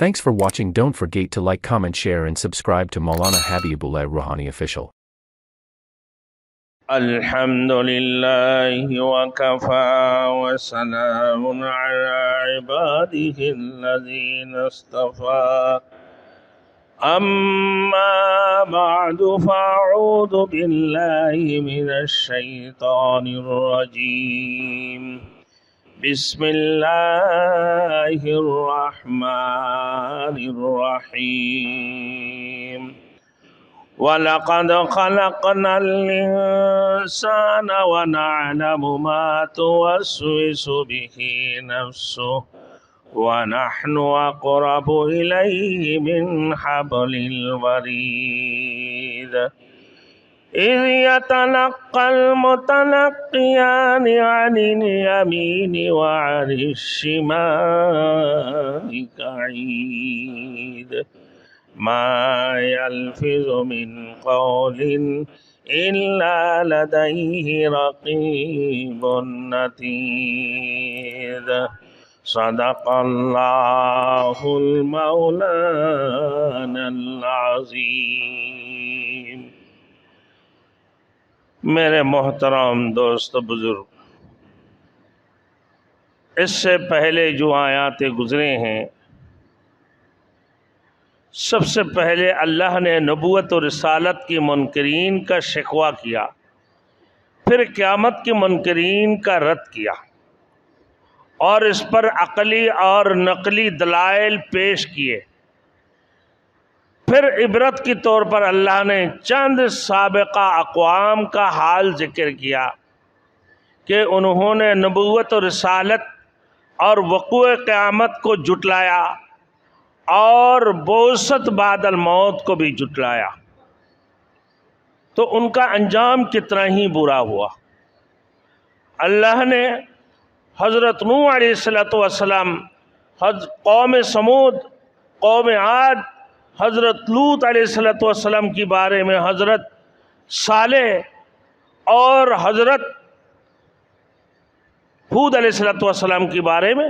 Thanks for watching. Don't forget to like, comment, share and subscribe to Maulana Habibullah Rouhani Official. Alhamdulillah wa kafa wa salamun ala ibadihi alladhina istafa. Amma ba'du fa'udhu billahi minash shaitanir rajim. Bismillahir rahmanir rahim. وَلَقَدْ خَلَقْنَا الْإِنسَانَ وَنَعْلَمُ مَا تُوَسْوِسُ بِهِ نَفْسُهُ وَنَحْنُ أَقْرَبُ إِلَيْهِ مِنْ حَبْلِ الْوَرِيدِ إِذْ يَتَلَقَّى الْمُتَلَقِّيَانِ عَنِ الْيَمِينِ وَعَنِ الشِّمَالِ قَعِيدٌ ما يلفظ من قول إلا لديه رقيب عتيد صدق الله المولانا العظيم. میرے محترم دوست بزرگ، اس سے پہلے جو آیاتیں گزرے ہیں، سب سے پہلے اللہ نے نبوت و رسالت کی منکرین کا شکوہ کیا، پھر قیامت کے منکرین کا رد کیا، اور اس پر عقلی اور نقلی دلائل پیش کیے. پھر عبرت کے طور پر اللہ نے چند سابقہ اقوام کا حال ذکر کیا کہ انہوں نے نبوت و رسالت اور وقوع قیامت کو جھٹلایا اور بعثت بعد الموت کو بھی جھٹلایا، تو ان کا انجام کتنا ہی برا ہوا. اللہ نے حضرت نوح علیہ السلام، قوم سمود، قوم عاد، حضرت لوط علیہ السلام کے بارے میں، حضرت صالح اور حضرت ہود علیہ السلام کے بارے میں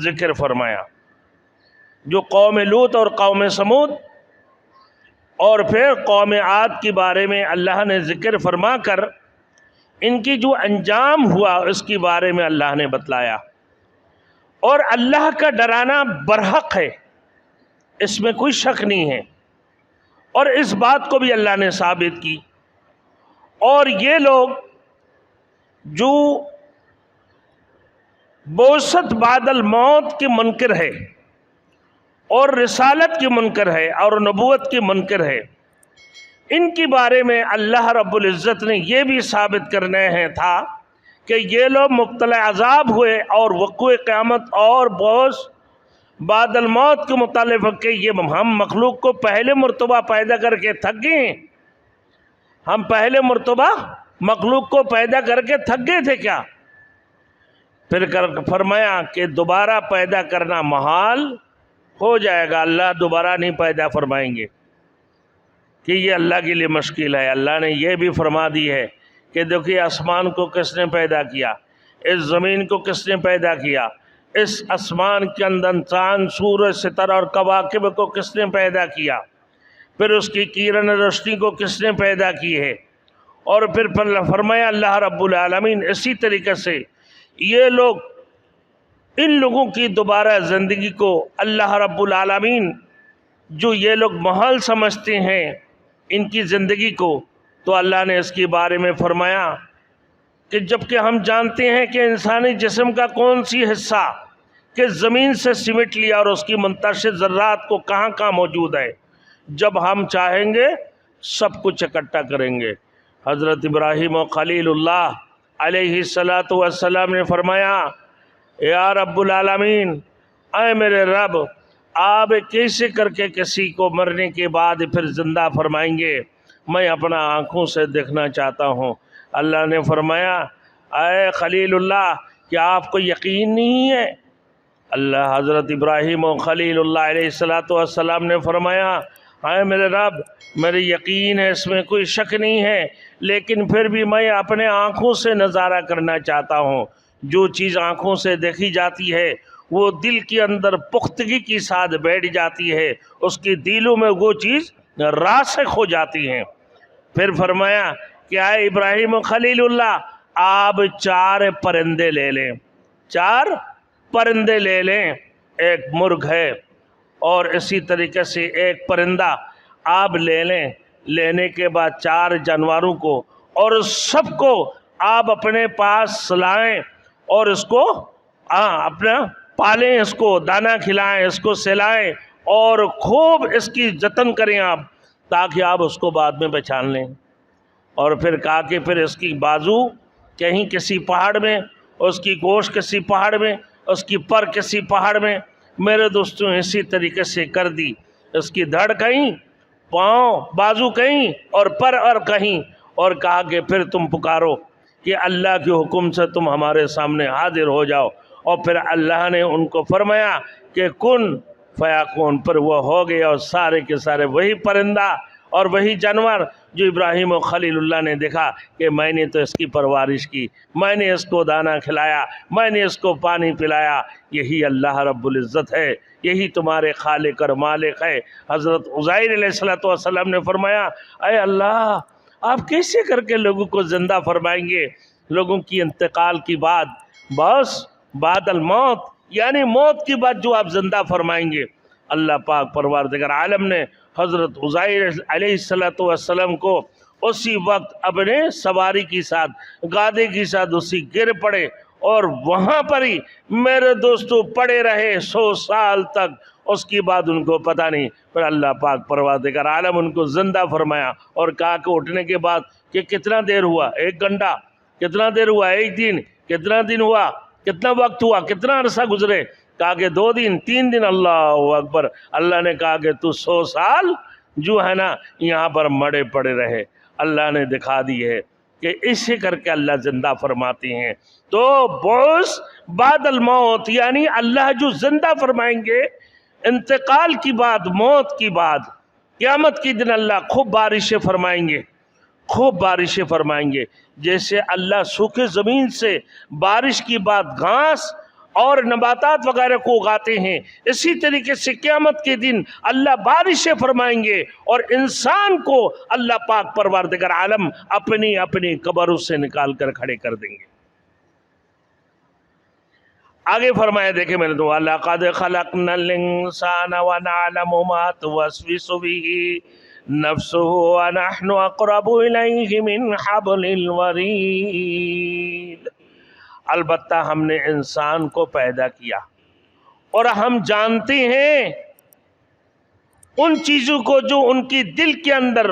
ذکر فرمایا، جو قوم لوط اور قوم سمود اور پھر قوم عاد کے بارے میں اللہ نے ذکر فرما کر ان کی جو انجام ہوا اس کے بارے میں اللہ نے بتلایا. اور اللہ کا ڈرانا برحق ہے، اس میں کوئی شک نہیں ہے، اور اس بات کو بھی اللہ نے ثابت کی. اور یہ لوگ جو بعثت بعد الموت کے منکر ہے اور رسالت کی منکر ہے اور نبوت کی منکر ہے، ان کے بارے میں اللہ رب العزت نے یہ بھی ثابت کرنا ہے تھا کہ یہ لوگ مبتلا عذاب ہوئے اور وقوع قیامت اور بعث بعد الموت کے متعلق کہ یہ ہم مخلوق کو پہلے مرتبہ پیدا کر کے تھک گئے ہیں. ہم پہلے مرتبہ مخلوق کو پیدا کر کے تھک گئے تھے کیا؟ پھر فرمایا کہ دوبارہ پیدا کرنا محال ہو جائے گا، اللہ دوبارہ نہیں پیدا فرمائیں گے، کہ یہ اللہ کے لیے مشکل ہے. اللہ نے یہ بھی فرما دی ہے کہ دیکھیے آسمان کو کس نے پیدا کیا، اس زمین کو کس نے پیدا کیا، اس آسمان کے اندر چاند، سورج، ستارہ اور کواکب کو کس نے پیدا کیا، پھر اس کی کرن روشنی کو کس نے پیدا کی ہے. اور پھر فرمایا اللہ رب العالمین اسی طریقے سے یہ لوگ، ان لوگوں کی دوبارہ زندگی کو اللہ رب العالمین جو یہ لوگ محال سمجھتے ہیں ان کی زندگی کو، تو اللہ نے اس کے بارے میں فرمایا کہ جبکہ ہم جانتے ہیں کہ انسانی جسم کا کون سی حصہ کہ زمین سے سمٹ لیا اور اس کی منتشر ذرات کو کہاں کہاں موجود ہے، جب ہم چاہیں گے سب کچھ اکٹھا کریں گے. حضرت ابراہیم و خلیل اللہ علیہ السلام نے فرمایا یا رب العالمین، اے میرے رب، آپ کیسے کر کے کسی کو مرنے کے بعد پھر زندہ فرمائیں گے؟ میں اپنا آنکھوں سے دیکھنا چاہتا ہوں. اللہ نے فرمایا اے خلیل اللہ، کیا آپ کو یقین نہیں ہے؟ اللہ حضرت ابراہیم و خلیل اللہ علیہ السلام نے فرمایا اے میرے رب، میرے یقین ہے، اس میں کوئی شک نہیں ہے، لیکن پھر بھی میں اپنے آنکھوں سے نظارہ کرنا چاہتا ہوں. جو چیز آنکھوں سے دیکھی جاتی ہے وہ دل کے اندر پختگی کے ساتھ بیٹھ جاتی ہے، اس کی دلوں میں وہ چیز راسخ ہو جاتی ہیں۔ پھر فرمایا کہ اے ابراہیم خلیل اللہ، آپ 4 پرندے لے لیں، 4 پرندے لے لیں، ایک مرغ ہے اور اسی طریقے سے ایک پرندہ آپ لے لیں، لینے کے بعد 4 جانوروں کو اور سب کو آپ اپنے پاس لائیں اور اس کو اپنا پالیں، اس کو دانا کھلائیں، اس کو سلائیں اور خوب اس کی جتن کریں آپ، تاکہ آپ اس کو بعد میں پہچان لیں۔ اور پھر کہا کہ پھر اس کی بازو کہیں کسی پہاڑ میں، اس کی گوشت کسی پہاڑ میں، اس کی پر کسی پہاڑ میں، میرے دوستوں اسی طریقے سے کر دی، اس کی دھڑ کہیں، پاؤں بازو کہیں اور پر اور کہیں، اور کہا کہ پھر تم پکارو کہ اللہ کے حکم سے تم ہمارے سامنے حاضر ہو جاؤ۔ اور پھر اللہ نے ان کو فرمایا کہ کن فیکون، پر وہ ہو گیا، اور سارے کے سارے وہی پرندہ اور وہی جانور جو ابراہیم و خلیل اللہ نے دیکھا کہ میں نے تو اس کی پرورش کی، میں نے اس کو دانا کھلایا، میں نے اس کو پانی پلایا، یہی اللہ رب العزت ہے، یہی تمہارے خالق اور مالک ہے۔ حضرت عزیر علیہ السلام نے فرمایا اے اللہ، آپ کیسے کر کے لوگوں کو زندہ فرمائیں گے؟ لوگوں کی انتقال کی بعد، بس بعد الموت، یعنی موت کی بعد جو آپ زندہ فرمائیں گے۔ اللہ پاک پروردگار عالم نے حضرت عزیر علیہ السلام کو اسی وقت اپنے سواری کے ساتھ، گادے کے ساتھ اسی گر پڑے اور وہاں پر ہی میرے دوستو پڑے رہے 100 سال تک۔ اس کی بعد ان کو پتہ نہیں، پر اللہ پاک پروردگار عالم ان کو زندہ فرمایا اور کہا کہ اٹھنے کے بعد کہ کتنا دیر ہوا، 1 گھنٹہ، کتنا دیر ہوا، 1 دن، کتنا دن ہوا، کتنا وقت ہوا، کتنا عرصہ گزرے؟ کہا کہ 2 دن، 3 دن۔ اللہ اکبر! اللہ نے کہا کہ تو 100 سال جو ہے نا یہاں پر مڑے پڑے رہے۔ اللہ نے دکھا دی ہے کہ اسے کر کے اللہ زندہ فرماتے ہیں۔ تو بعث بعد الموت، یعنی اللہ جو زندہ فرمائیں گے انتقال کی بعد، موت کی بعد، قیامت کی دن اللہ خوب بارشیں فرمائیں گے، خوب بارشیں فرمائیں گے۔ جیسے اللہ سوکھے زمین سے بارش کی بعد گھاس اور نباتات وغیرہ کو اگاتے ہیں، اسی طریقے سے قیامت کے دن اللہ بارشیں فرمائیں گے اور انسان کو اللہ پاک پروردگار عالم اپنی اپنی قبروں سے نکال کر کھڑے کر دیں گے۔ آگے فرمایا دیکھیں میرے تو وَلَقَدْ خَلَقْنَا الْإِنسَانَ وَنَعْلَمُ مَا تُوَسْوِسُ بِهِ نَفْسُهُ وَنَحْنُ أَقْرَبُ إِلَيْهِ مِنْ حَبْلِ الْوَرِيدِ۔ البتہ ہم نے انسان کو پیدا کیا اور ہم جانتے ہیں ان چیزوں کو جو ان کی دل کے اندر،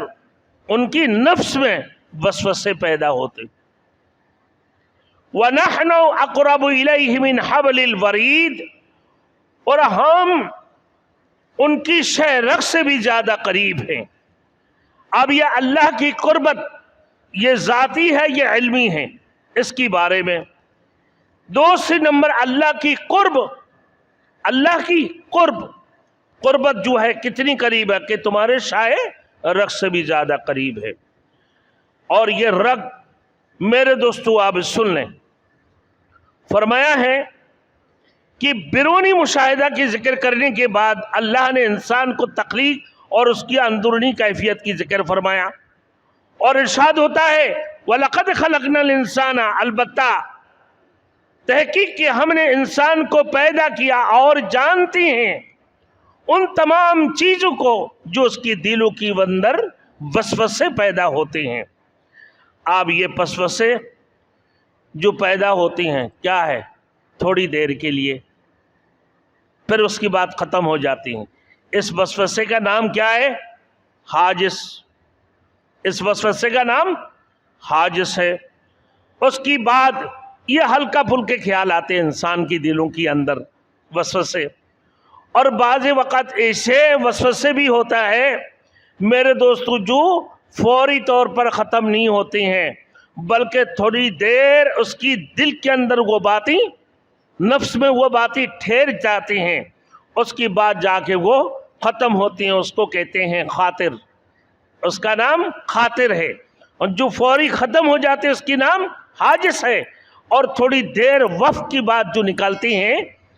ان کی نفس میں وسوسے پیدا ہوتے۔ وَنَحْنُ أَقْرَبُ إِلَيْهِ مِنْ حَبْلِ الْوَرِيدِ، اور ہم ان کی شہ رگ سے بھی زیادہ قریب ہیں۔ اب یہ اللہ کی قربت، یہ ذاتی ہے، یہ علمی ہے۔ اس کی بارے میں 2 نمبر اللہ کی قرب، اللہ کی قربت جو ہے کتنی قریب ہے کہ تمہارے شہ رگ سے بھی زیادہ قریب ہے۔ اور یہ رگ میرے دوستو آپ سن لیں، فرمایا ہے کہ بیرونی مشاہدہ کی ذکر کرنے کے بعد اللہ نے انسان کو تخلیق اور اس کی اندرونی کیفیت کی ذکر فرمایا، اور ارشاد ہوتا ہے وَلَقَدْ خَلَقْنَا الْإِنسَانَ، البتہ تحقیق کہ ہم نے انسان کو پیدا کیا اور جانتے ہیں ان تمام چیزوں کو جو اس کی دلوں کی اندر وسوسے پیدا ہوتے ہیں۔ اب یہ وسوسے جو پیدا ہوتی ہیں کیا ہے؟ تھوڑی دیر کے لیے، پھر اس کی بات ختم ہو جاتی ہیں۔ اس وسوسے کا نام کیا ہے؟ حاجس۔ اس وسوسے کا نام حاجس ہے۔ اس کی بعد یہ ہلکا پھلکے خیال آتے ہیں انسان کی دلوں کی اندر، وسوسے، اور بعض وقت ایسے وسوسے بھی ہوتا ہے میرے دوستو جو فوری طور پر ختم نہیں ہوتے ہیں، بلکہ تھوڑی دیر اس کی دل کے اندر وہ باتیں، نفس میں وہ باتیں ٹھہر جاتی ہیں، اس کی بعد جا کے وہ ختم ہوتی ہیں۔ اس کو کہتے ہیں خاطر، اس کا نام خاطر ہے، اور جو فوری ختم ہو جاتے ہیں اس کی نام حاجس ہے، اور تھوڑی دیر وقت کی بات جو نکالتی ہیں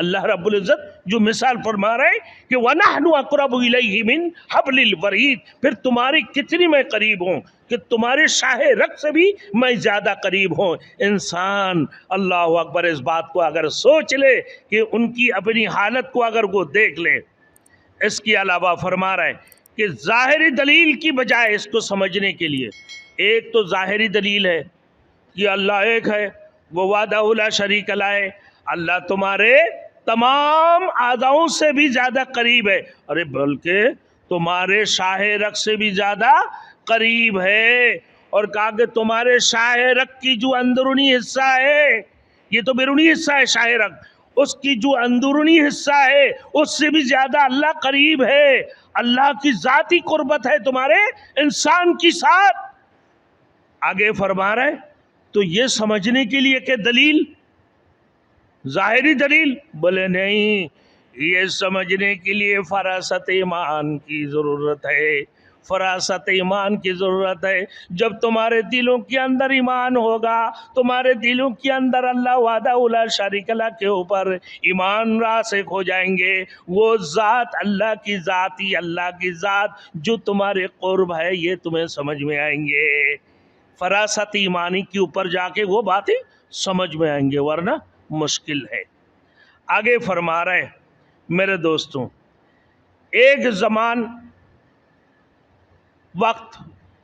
اللہ رب العزت جو مثال فرما رہے ہیں کہ وَنَحْنُ أَقْرَبُ إِلَيْهِ مِنْ حَبْلِ الْوَرِيدِ، پھر تمہاری کتنی میں قریب ہوں کہ تمہارے شاہ رگ سے بھی میں زیادہ قریب ہوں۔ انسان اللہ اکبر اس بات کو اگر سوچ لے کہ ان کی اپنی حالت کو اگر وہ دیکھ لے۔ اس کے علاوہ فرما رہے ہیں کہ ظاہری دلیل کی بجائے اس کو سمجھنے کے لیے، ایک تو ظاہری دلیل ہے کہ اللہ ایک ہے، وہ وحدہ لا شریک لہ ہے، اللہ تمہارے تمام اعضاؤں سے بھی زیادہ قریب ہے، ارے بلکہ تمہارے شاہ رگ سے بھی زیادہ قریب ہے، اور کہا کہ تمہارے شاہ رگ کی جو اندرونی حصہ ہے، یہ تو بیرونی حصہ ہے شاہ رگ، اس کی جو اندرونی حصہ ہے اس سے بھی زیادہ اللہ قریب ہے۔ اللہ کی ذاتی قربت ہے تمہارے انسان کی ساتھ۔ آگے فرما رہے تو یہ سمجھنے کے لیے کہ دلیل ظاہری دلیل، بولے نہیں، یہ سمجھنے کے لیے فراست ایمان کی ضرورت ہے، فراست ایمان کی ضرورت ہے۔ جب تمہارے دلوں کے اندر ایمان ہوگا، تمہارے دلوں کے اندر اللہ وحدہ لا شریک لہ کے اوپر ایمان راسخ ہو جائیں گے، وہ ذات اللہ کی ذاتی، اللہ کی ذات جو تمہارے قرب ہے یہ تمہیں سمجھ میں آئیں گے۔ فراست ایمانی کے اوپر جا کے وہ باتیں سمجھ میں آئیں گے، ورنہ مشکل ہے۔ آگے فرما رہے میرے دوستوں، ایک زمان، وقت،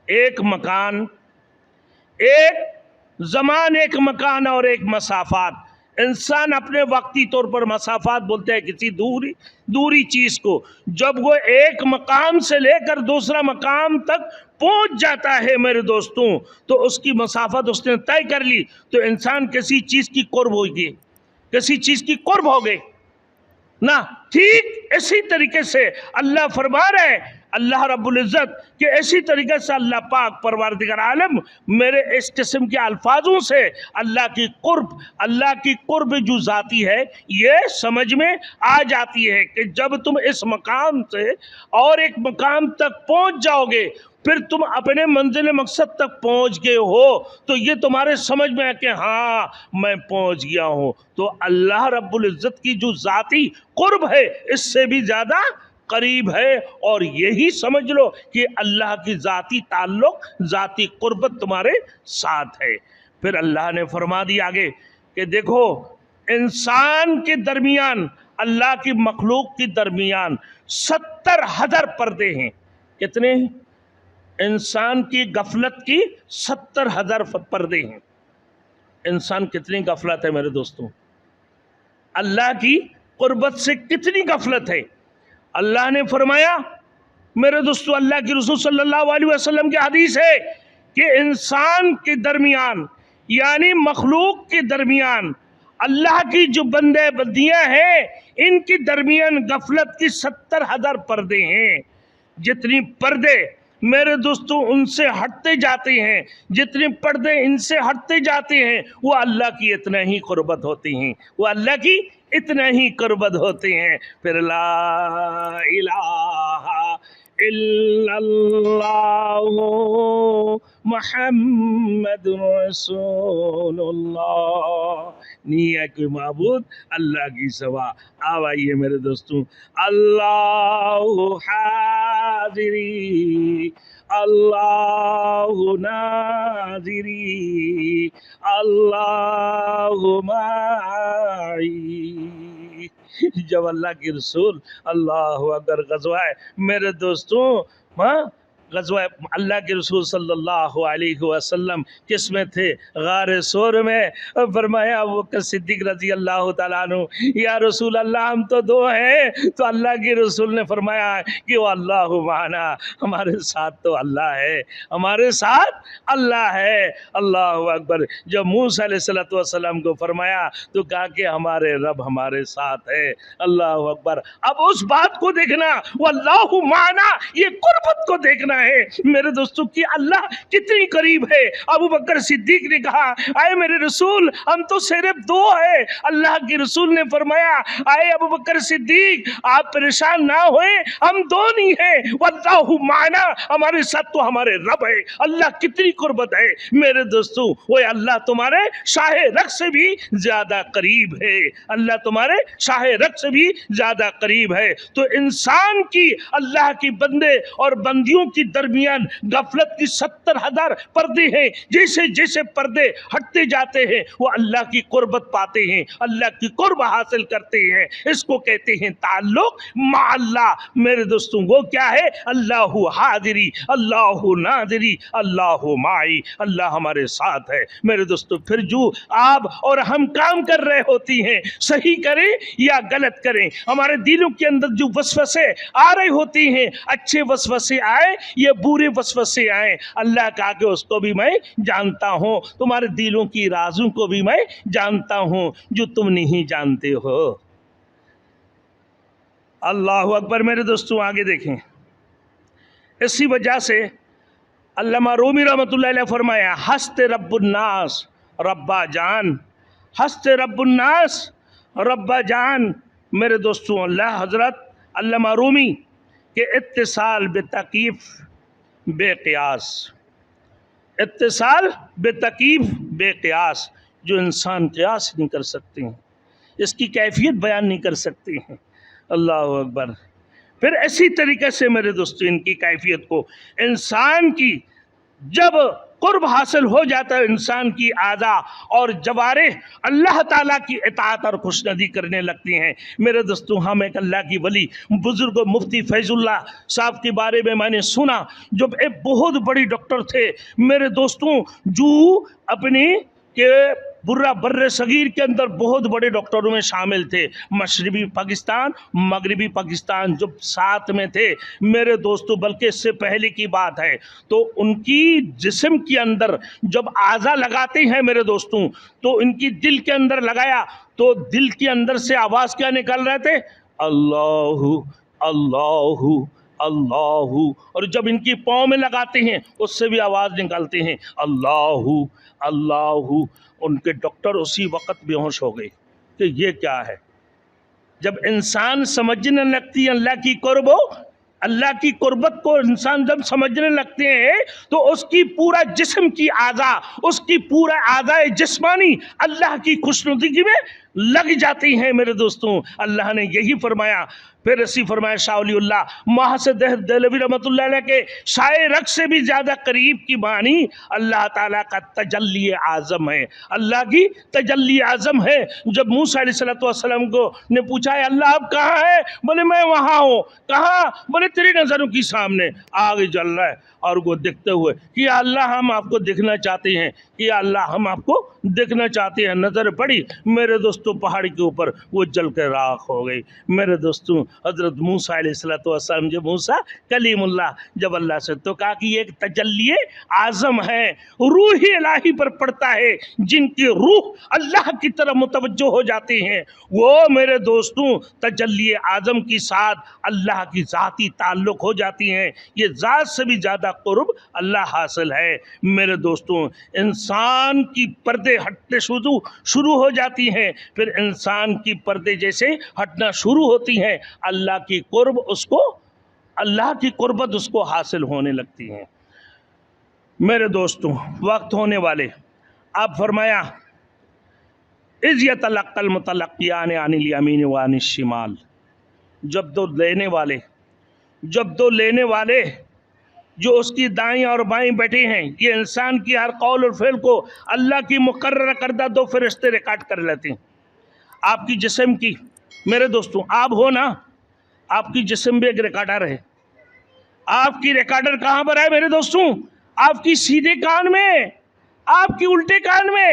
ایک مکان، ایک زمان، ایک مکان اور ایک مسافات۔ انسان اپنے وقتی طور پر مسافات بولتے ہیں کسی دوری چیز کو، جب وہ ایک مقام سے لے کر دوسرا مقام تک پہنچ جاتا ہے میرے دوستوں، تو اس کی مسافت اس نے طے کر لی، تو انسان کسی چیز کی قرب ہوگی، کسی چیز کی قرب ہو گئی نا۔ ٹھیک اسی طریقے سے اللہ فرما رہے، اللہ رب العزت کہ اسی طریقے سے اللہ پاک پروردگار عالم میرے اس قسم کے الفاظوں سے اللہ کی قرب جو ذاتی ہے یہ سمجھ میں آ جاتی ہے کہ جب تم اس مقام سے اور ایک مقام تک پہنچ جاؤ گے، پھر تم اپنے منزل مقصد تک پہنچ گئے ہو، تو یہ تمہارے سمجھ میں ہے کہ ہاں میں پہنچ گیا ہوں۔ تو اللہ رب العزت کی جو ذاتی قرب ہے اس سے بھی زیادہ قریب ہے، اور یہی سمجھ لو کہ اللہ کی ذاتی تعلق، ذاتی قربت تمہارے ساتھ ہے۔ پھر اللہ نے فرما دیا آگے کہ دیکھو انسان کے درمیان، اللہ کی مخلوق کے درمیان 70,000 پردے ہیں۔ کتنے ہیں؟ انسان کی غفلت کی 70,000 پردے ہیں۔ انسان کتنی غفلت ہے میرے دوستوں، اللہ کی قربت سے کتنی غفلت ہے۔ اللہ نے فرمایا میرے دوستو، اللہ کی رسول صلی اللہ علیہ وسلم کی حدیث ہے کہ انسان کے درمیان یعنی مخلوق کے درمیان اللہ کی جو بندے بندیاں ہیں ان کے درمیان غفلت کی 70,000 پردے ہیں۔ جتنی پردے میرے دوستو ان سے ہٹتے جاتے ہیں، جتنے پردے ان سے ہٹتے جاتے ہیں، وہ اللہ کی اتنا ہی قربت ہوتی ہیں، وہ اللہ کی اتنا ہی قربت ہوتے ہیں۔ پھر لا الہ الا اللہ محمد رسول اللہ، نہیں ہے کوئی معبود اللہ کی سوا۔ آئیے میرے دوستوں، اللہ حاضری، اللہ ناظری، اللہ معی۔ جب اللہ کی رسول اللہ اکبر غزوہ ہے میرے دوستوں، غزوہ اللہ کے رسول صلی اللہ علیہ وسلم کس میں تھے؟ غار ثور میں۔ فرمایا ابو بکر صدیق رضی اللہ تعالیٰ عنہ، یا رسول اللہ ہم تو دو ہیں، تو اللہ کے رسول نے فرمایا کہ وہ اللہ معنا، ہمارے ساتھ تو اللہ ہے، ہمارے ساتھ اللہ ہے۔ اللہ اکبر۔ جب موسیٰ علیہ السلام کو فرمایا تو کہا کہ ہمارے رب ہمارے ساتھ ہے۔ اللہ اکبر۔ اب اس بات کو دیکھنا، وہ اللہ معنا، یہ قربت کو دیکھنا کرنا ہے میرے دوستوں کہ اللہ کتنی قریب ہے۔ ابو بکر صدیق نے کہا اے میرے رسول ہم تو صرف دو ہیں۔ اللہ کے رسول نے فرمایا اے ابو بکر صدیق آپ پریشان نہ ہوئے، ہم دو نہیں ہیں، واللہ معنا، ہمارے ساتھ تو ہمارے رب ہے۔ اللہ کتنی قربت ہے میرے دوستوں، وہ اللہ تمہارے شاہ رگ سے بھی زیادہ قریب ہے، اللہ تمہارے شاہ رگ سے بھی زیادہ قریب ہے۔ تو انسان کی اللہ کی بندے اور بندیوں کی درمیان غفلت کی 70,000 پردے ہیں، جیسے جیسے پردے ہٹتے جاتے ہیں وہ اللہ کی قربت پاتے ہیں، اللہ کی قرب حاصل کرتے ہیں۔ اس کو کہتے ہیں تعلق مع اللہ۔ میرے دوستوں وہ کیا ہے؟ اللہ حاضری، اللہ ناظری، اللہ معی، اللہ ہمارے ساتھ ہے۔ میرے دوستوں پھر جو آپ اور ہم کام کر رہے ہوتی ہیں، صحیح کریں یا غلط کریں، ہمارے دلوں کے اندر جو وسوسے آ رہے ہوتی ہیں، اچھے وسوسے آئے یا برے وسوسے آئے، اللہ کہا کہ اس کو بھی میں جانتا ہوں، تمہارے دلوں کی رازوں کو بھی میں جانتا ہوں جو تم نہیں جانتے ہو۔ اللہ اکبر۔ میرے دوستوں آگے دیکھیں، اسی وجہ سے علامہ رومی رحمۃ اللہ علیہ فرمایا ہست رب الناس ربا جان، ہست رب الناس ربا جان۔ میرے دوستوں اللہ حضرت علامہ رومی کہ اتصال بتکیف بے قیاس، اتصال بتکیف بے قیاس، جو انسان قیاس نہیں کر سکتے ہیں، اس کی کیفیت بیان نہیں کر سکتے ہیں۔ اللہ اکبر۔ پھر اسی طریقے سے میرے دوستو ان کی کیفیت کو انسان کی جب قرب حاصل ہو جاتا ہے، انسان کی اعضاء اور جوارح اللہ تعالیٰ کی اطاعت اور خوشنودی کرنے لگتی ہیں۔ میرے دوستوں ہم ایک اللہ کی ولی بزرگ مفتی فیض اللہ صاحب کے بارے میں نے سنا، جب ایک بہت بڑی ڈاکٹر تھے میرے دوستوں، جو اپنی کہ بر صغیر کے اندر بہت بڑے ڈاکٹروں میں شامل تھے، مشرقی پاکستان مغربی پاکستان جب ساتھ میں تھے میرے دوستو، بلکہ اس سے پہلے کی بات ہے، تو ان کی جسم کے اندر جب اعضا لگاتے ہیں میرے دوستوں، تو ان کی دل کے اندر لگایا تو دل کے اندر سے آواز کیا نکل رہے تھے؟ اللہ اللہ اللہ۔ اور جب ان کی پاؤں میں لگاتے ہیں اس سے بھی آواز نکالتے ہیں اللہ اللہ۔ ان کے ڈاکٹر اسی وقت بے ہوش ہو گئے کہ یہ کیا ہے۔ جب انسان سمجھنے لگتی ہے اللہ کی قرب، اللہ کی قربت کو انسان جب سمجھنے لگتے ہیں تو اس کی پورا جسم کی اعضاء، اس کی پورا اعضاء جسمانی اللہ کی خوشنودگی میں لگ جاتی ہیں میرے دوستوں۔ اللہ نے یہی فرمایا، پھر اسی فرمایا شاہ ولی اللہ محسن دہلوی رحمۃ اللہ علیہ کے شاہ رگ سے بھی زیادہ قریب کی معنی اللہ تعالیٰ کا تجلی اعظم ہے، اللہ کی تجلی اعظم ہے۔ جب موسیٰ علیہ السلام کو نے پوچھا ہے اللہ آپ کہاں ہے؟ بولے میں وہاں ہوں۔ کہاں؟ بولے تیری نظروں کی سامنے آگے جل رہا ہے۔ اور وہ دیکھتے ہوئے کہ اللہ ہم آپ کو دیکھنا چاہتے ہیں، کہ اللہ ہم آپ کو دیکھنا چاہتے ہیں، نظر پڑی میرے دوستوں پہاڑی کے اوپر، وہ جل کے راکھ ہو گئی۔ میرے دوستوں حضرت موسیٰ علیہ السلام جب موسیٰ کلیم اللہ جب اللہ سے تو کہا کہ یہ ایک تجلی اعظم ہے، روح الہی پر پڑتا ہے، جن کی روح اللہ کی طرف متوجہ ہو جاتے ہیں، وہ میرے دوستوں تجلی اعظم کی ساتھ اللہ کی ذاتی تعلق ہو جاتی ہیں۔ یہ ذات سے بھی زیادہ قرب اللہ حاصل ہے میرے دوستوں۔ انسان کی پردے ہٹنے شروع ہو جاتی ہیں، پھر انسان کی پردے جیسے ہٹنا شروع ہوتی ہیں، اللہ کی قرب اس کو، اللہ کی قربت اس کو حاصل ہونے لگتی ہیں۔ میرے دوستوں وقت ہونے والے، آپ فرمایا اذ یتلقی المتلقیان عن الیمین وعن الشمال، جب دو لینے والے جو اس کی دائیں اور بائیں بیٹھے ہیں، یہ انسان کی ہر قول اور فعل کو اللہ کی مقررہ کردہ دو فرشتے ریکارڈ کر لیتے ہیں۔ آپ کی جسم کی، میرے دوستوں آپ ہو نا، آپ کی جسم بھی ایک ریکارڈر ہے۔ آپ کی ریکارڈر کہاں پر ہے میرے دوستوں؟ آپ کی سیدھے کان میں، آپ کی الٹے کان میں،